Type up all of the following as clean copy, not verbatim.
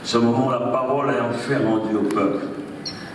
ce moment, la parole est enfin rendue au peuple.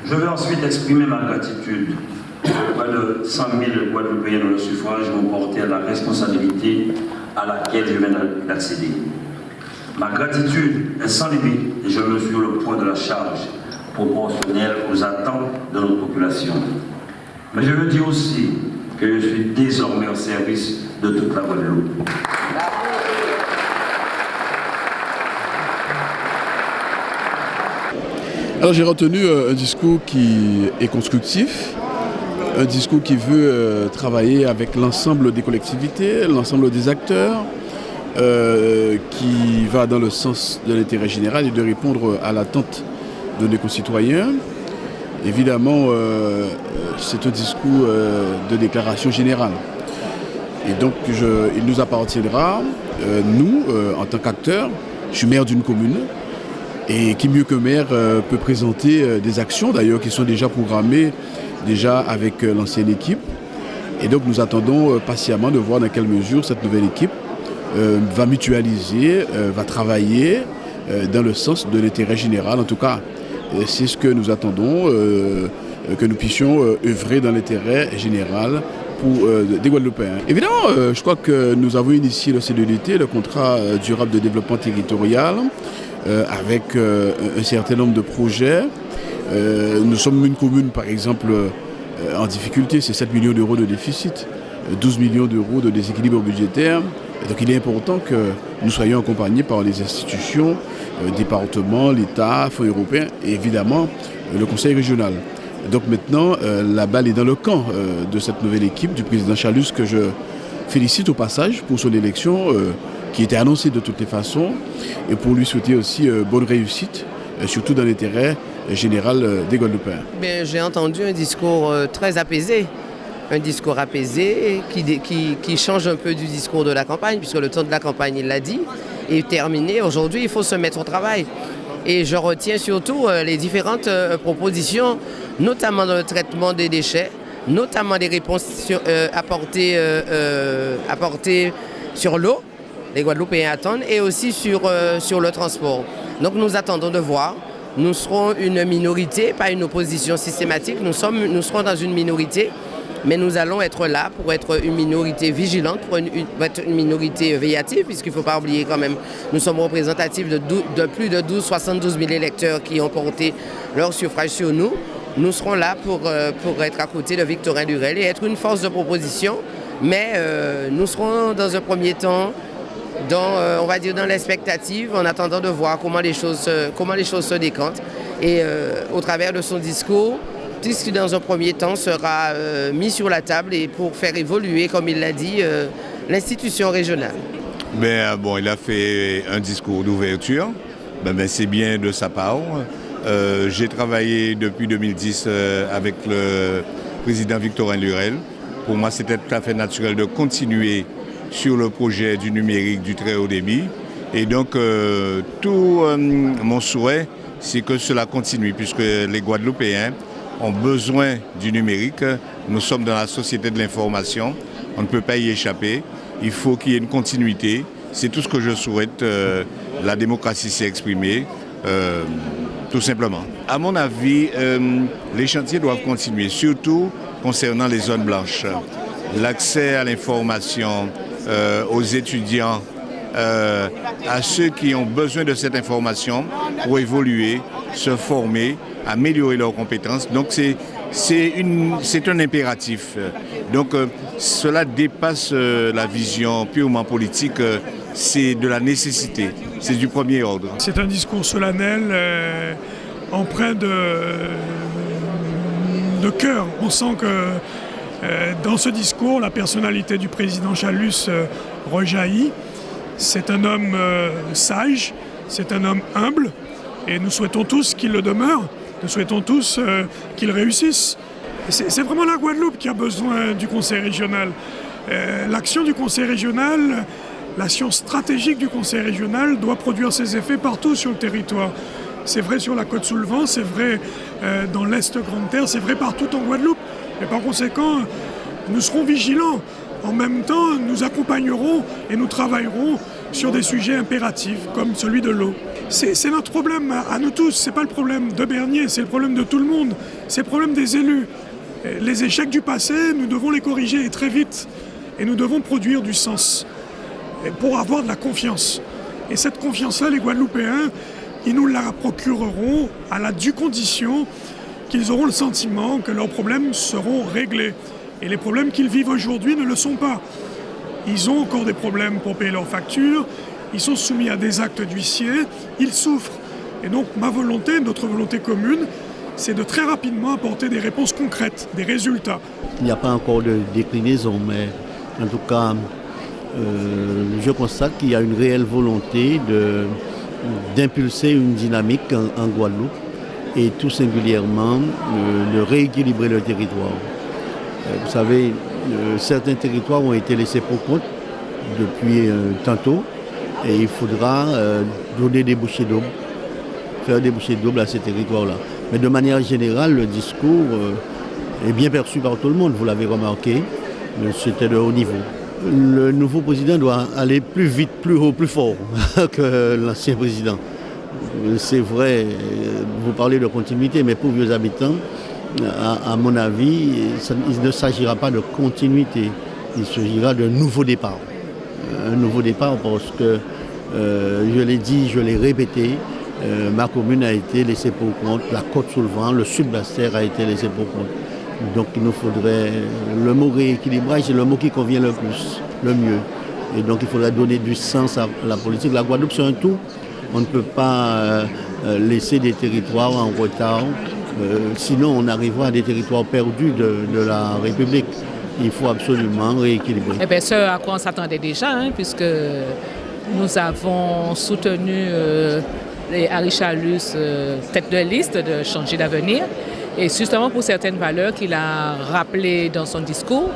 Je vais ensuite exprimer ma gratitude auprès de 100 000 Guadeloupéens dont le suffrage m'ont porté à la responsabilité à laquelle je viens d'accéder. Ma gratitude est sans limite et je mesure le poids de la charge proportionnelle aux attentes de notre population. Mais je veux dire aussi que je suis désormais au service de toute la Guadeloupe. Alors j'ai retenu un discours qui est constructif, un discours qui veut travailler avec l'ensemble des collectivités, l'ensemble des acteurs, qui va dans le sens de l'intérêt général et de répondre à l'attente de nos concitoyens. Évidemment, c'est un discours de déclaration générale. Et donc il nous appartiendra, nous, en tant qu'acteurs, je suis maire d'une commune, et qui mieux que maire peut présenter des actions d'ailleurs qui sont déjà programmées déjà avec l'ancienne équipe. Et donc nous attendons patiemment de voir dans quelle mesure cette nouvelle équipe va mutualiser, va travailler dans le sens de l'intérêt général. En tout cas, c'est ce que nous attendons, que nous puissions œuvrer dans l'intérêt général pour des Guadeloupéens. Évidemment, je crois que nous avons initié le CDDT, le contrat durable de développement territorial, avec un certain nombre de projets. Nous sommes une commune, par exemple, en difficulté, c'est 7 millions d'euros de déficit, 12 millions d'euros de déséquilibre budgétaire. Et donc il est important que nous soyons accompagnés par les institutions, départements, l'État, Fonds européens et évidemment le Conseil régional. Donc maintenant, la balle est dans le camp de cette nouvelle équipe du président Chalus, que je félicite au passage pour son élection qui était annoncée de toutes les façons, et pour lui souhaiter aussi bonne réussite, surtout dans l'intérêt général des Guadeloupéens. J'ai entendu un discours très apaisé, qui change un peu du discours de la campagne, puisque le temps de la campagne, il l'a dit, est terminé. Aujourd'hui, il faut se mettre au travail. Et je retiens surtout les différentes propositions, notamment dans le traitement des déchets, notamment des réponses apportées sur l'eau, les Guadeloupéens attendent, et aussi sur le transport. Donc nous attendons de voir. Nous serons une minorité, pas une opposition systématique. Nous serons dans une minorité, mais nous allons être là pour être une minorité vigilante, pour être une minorité veillantive, puisqu'il ne faut pas oublier quand même, nous sommes représentatifs de plus de 72 000 électeurs qui ont porté leur suffrage sur nous. Nous serons là pour être à côté de Victorin Lurel et être une force de proposition, mais nous serons dans un premier temps on va dire dans l'expectative, en attendant de voir comment les choses se décantent. Et au travers de son discours, tout ce qui dans un premier temps sera mis sur la table et pour faire évoluer, comme il l'a dit, l'institution régionale. Il a fait un discours d'ouverture, c'est bien de sa part. J'ai travaillé depuis 2010 avec le président Victorin Lurel. Pour moi, c'était tout à fait naturel de continuer sur le projet du numérique du très haut débit. Et donc, tout mon souhait, c'est que cela continue, puisque les Guadeloupéens ont besoin du numérique. Nous sommes dans la société de l'information, on ne peut pas y échapper. Il faut qu'il y ait une continuité. C'est tout ce que je souhaite. La démocratie s'est exprimée, tout simplement. À mon avis, les chantiers doivent continuer, surtout concernant les zones blanches. L'accès à l'information, aux étudiants, à ceux qui ont besoin de cette information pour évoluer, se former, améliorer leurs compétences. Donc c'est un impératif. Donc cela dépasse la vision purement politique, c'est de la nécessité, c'est du premier ordre. C'est un discours solennel, empreint de cœur. On sent que dans ce discours, la personnalité du président Chalus rejaillit. C'est un homme sage, c'est un homme humble, et nous souhaitons tous qu'il le demeure, nous souhaitons tous qu'il réussisse. C'est vraiment la Guadeloupe qui a besoin du Conseil régional. L'action du Conseil régional, l'action stratégique du Conseil régional doit produire ses effets partout sur le territoire. C'est vrai sur la Côte-sous-le-Vent, c'est vrai dans l'Est Grande-Terre, c'est vrai partout en Guadeloupe. Et par conséquent, nous serons vigilants En même temps, nous accompagnerons et nous travaillerons sur des sujets impératifs comme celui de l'eau. C'est notre problème à nous tous, ce n'est pas le problème de Bernier, c'est le problème de tout le monde, c'est le problème des élus. Les échecs du passé, nous devons les corriger et très vite. Et nous devons produire du sens pour avoir de la confiance. Et cette confiance-là, les Guadeloupéens, ils nous la procureront à la due condition qu'ils auront le sentiment que leurs problèmes seront réglés. Et les problèmes qu'ils vivent aujourd'hui ne le sont pas. Ils ont encore des problèmes pour payer leurs factures, ils sont soumis à des actes d'huissier, ils souffrent. Et donc ma volonté, notre volonté commune, c'est de très rapidement apporter des réponses concrètes, des résultats. Il n'y a pas encore de déclinaison, mais en tout cas, je constate qu'il y a une réelle volonté d'impulser une dynamique en Guadeloupe et tout singulièrement de rééquilibrer le territoire. Vous savez, certains territoires ont été laissés pour compte depuis tantôt et il faudra donner des bouchées doubles, faire des bouchées doubles à ces territoires-là. Mais de manière générale, le discours est bien perçu par tout le monde, vous l'avez remarqué, c'était de haut niveau. Le nouveau président doit aller plus vite, plus haut, plus fort que l'ancien président. C'est vrai, vous parlez de continuité, mais pour vieux habitants, à mon avis, il ne s'agira pas de continuité, il s'agira de nouveau départ. Un nouveau départ parce que, je l'ai dit, je l'ai répété, ma commune a été laissée pour compte, la Côte-sous-le-Vent, le Sud-Bastère a été laissé pour compte. Donc il nous faudrait, le mot rééquilibrage, c'est le mot qui convient le plus, le mieux. Et donc il faudrait donner du sens à la politique. La Guadeloupe, c'est un tout. On ne peut pas laisser des territoires en retard, sinon on arrivera à des territoires perdus de la République. Il faut absolument rééquilibrer. Eh bien, ce à quoi on s'attendait déjà, puisque nous avons soutenu Harry Chalus, tête de liste de Changer d'avenir, et justement pour certaines valeurs qu'il a rappelées dans son discours.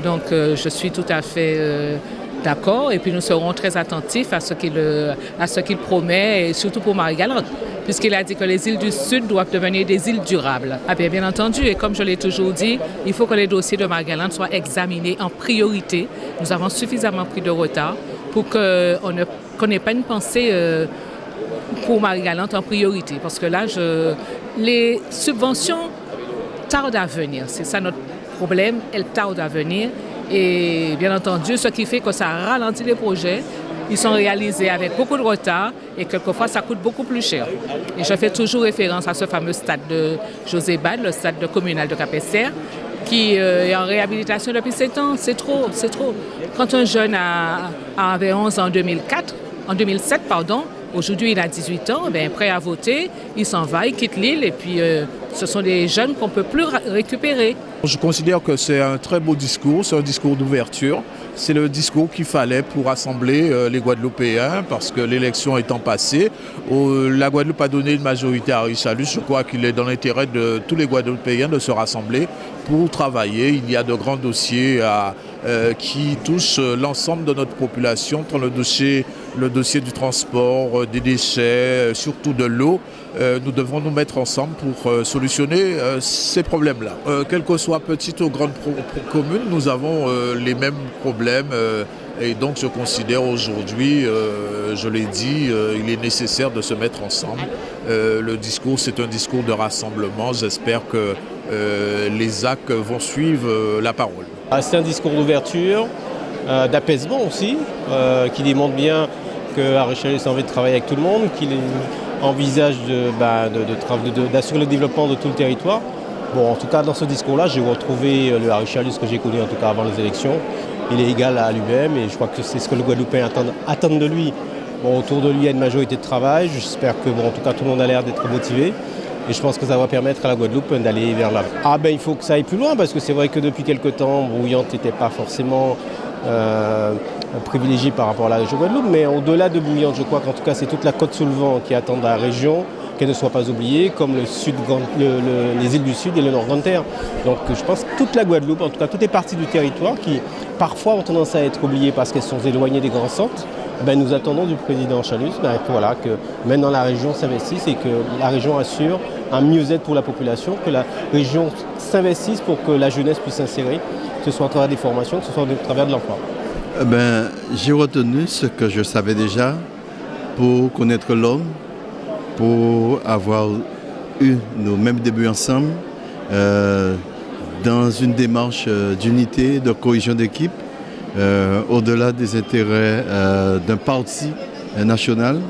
Donc je suis tout à fait d'accord, et puis nous serons très attentifs à ce qu'il promet, et surtout pour Marie-Galante, puisqu'il a dit que les îles du Sud doivent devenir des îles durables. Ah bien entendu, et comme je l'ai toujours dit, il faut que les dossiers de Marie-Galante soient examinés en priorité. Nous avons suffisamment pris de retard pour qu'on n'ait pas une pensée pour Marie-Galante en priorité, parce que là, les subventions tardent à venir. C'est ça notre problème, elles tardent à venir. Et bien entendu, ce qui fait que ça ralentit les projets. Ils sont réalisés avec beaucoup de retard et quelquefois ça coûte beaucoup plus cher. Et je fais toujours référence à ce fameux stade de José Bade, le stade communal de Cap-Esther, qui est en réhabilitation depuis 7 ans. C'est trop. Quand un jeune avait 11 ans en 2007, aujourd'hui il a 18 ans, prêt à voter, il s'en va, il quitte l'île et puis ce sont des jeunes qu'on ne peut plus récupérer. Je considère que c'est un très beau discours, c'est un discours d'ouverture. C'est le discours qu'il fallait pour rassembler les Guadeloupéens parce que l'élection étant passée, la Guadeloupe a donné une majorité à Harry Chalus. Je crois qu'il est dans l'intérêt de tous les Guadeloupéens de se rassembler pour travailler. Il y a de grands dossiers qui touchent l'ensemble de notre population, dans le dossier du transport, des déchets, surtout de l'eau. Nous devons nous mettre ensemble pour solutionner ces problèmes-là. Quelles que soient petites ou grandes communes, nous avons les mêmes problèmes et donc je considère aujourd'hui, je l'ai dit, il est nécessaire de se mettre ensemble. Le discours, c'est un discours de rassemblement. J'espère que les actes vont suivre la parole. C'est un discours d'ouverture, d'apaisement aussi, qui démontre que Harry Chalus a envie de travailler avec tout le monde, qu'il envisage d'assurer le développement de tout le territoire. Bon, en tout cas, dans ce discours-là, j'ai retrouvé le Harry Chalus que j'ai connu en tout cas avant les élections. Il est égal à lui-même et je crois que c'est ce que les Guadeloupéens attendent de lui. Bon, autour de lui, il y a une majorité de travail. J'espère que, en tout cas, tout le monde a l'air d'être motivé. Et je pense que ça va permettre à la Guadeloupe d'aller vers l'avant. Il faut que ça aille plus loin parce que c'est vrai que depuis quelque temps, Bouillante n'était pas forcément privilégiée par rapport à la région Guadeloupe. Mais au-delà de Bouillante, je crois qu'en tout cas, c'est toute la Côte-sous-le-Vent qui attend la région, qu'elle ne soit pas oubliée, comme les îles du Sud et le Nord Grande-Terre. Donc je pense que toute la Guadeloupe, en tout cas toutes les parties du territoire qui parfois ont tendance à être oubliées parce qu'elles sont éloignées des grands centres, nous attendons du président Chalus que maintenant la région s'investisse et que la région assure un mieux-être pour la population, que la région s'investisse pour que la jeunesse puisse s'insérer, que ce soit à travers des formations, que ce soit à travers de l'emploi. J'ai retenu ce que je savais déjà pour connaître l'homme, pour avoir eu nos mêmes débuts ensemble, dans une démarche d'unité, de cohésion d'équipe, au-delà des intérêts d'un parti national.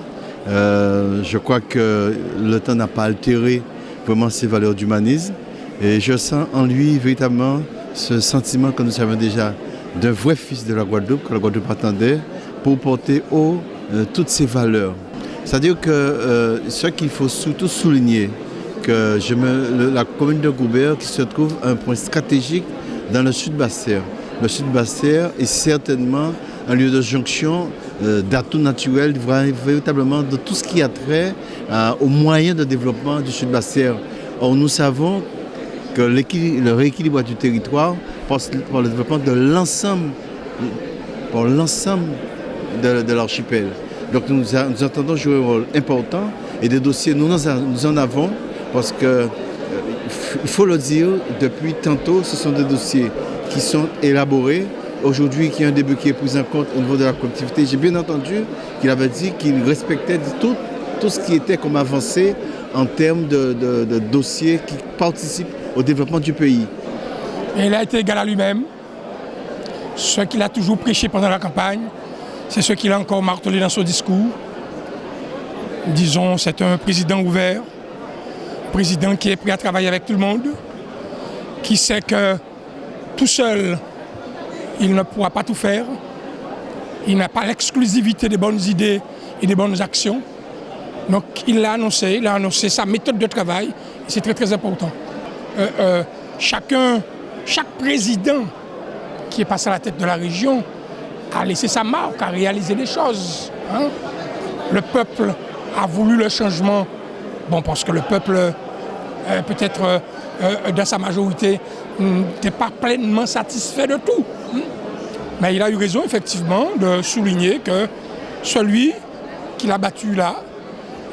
Je crois que le temps n'a pas altéré vraiment ces valeurs d'humanisme et je sens en lui véritablement ce sentiment que nous avons déjà d'un vrai fils de la Guadeloupe, que la Guadeloupe attendait, pour porter haut toutes ces valeurs. C'est-à-dire que ce qu'il faut surtout souligner, que la commune de Goubert qui se trouve un point stratégique dans le sud Basse-Terre. Le sud Basse-Terre est certainement un lieu de jonction d'atouts naturels, véritablement de tout ce qui a trait aux moyens de développement du sud Basse-Terre. Or, nous savons que le rééquilibrage du territoire passe par le développement de l'ensemble de l'archipel. Donc nous entendons jouer un rôle important et des dossiers, nous en avons parce que, il faut le dire, depuis tantôt, ce sont des dossiers qui sont élaborés. Aujourd'hui, il y a un début qui est pris en compte au niveau de la collectivité. J'ai bien entendu qu'il avait dit qu'il respectait tout ce qui était comme avancée en termes de dossiers qui participent au développement du pays. Et il a été égal à lui-même. Ce qu'il a toujours prêché pendant la campagne, c'est ce qu'il a encore martelé dans son discours. Disons, c'est un président ouvert, un président qui est prêt à travailler avec tout le monde, qui sait que tout seul, il ne pourra pas tout faire. Il n'a pas l'exclusivité des bonnes idées et des bonnes actions. Donc il a annoncé sa méthode de travail, et c'est très très important. Chaque président qui est passé à la tête de la région a laissé sa marque, a réalisé des choses. Le peuple a voulu le changement, parce que le peuple, peut-être dans sa majorité, n'était pas pleinement satisfait de tout. Mais il a eu raison, effectivement, de souligner que celui qui l'a battu là,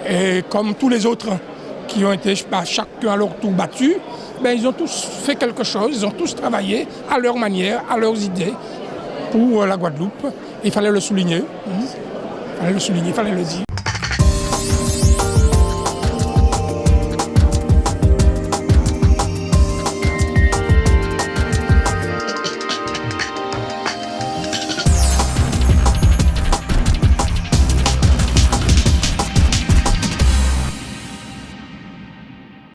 et comme tous les autres qui ont été chacun à leur tour battus, ils ont tous fait quelque chose, ils ont tous travaillé à leur manière, à leurs idées pour la Guadeloupe. Il fallait le souligner, il fallait le dire.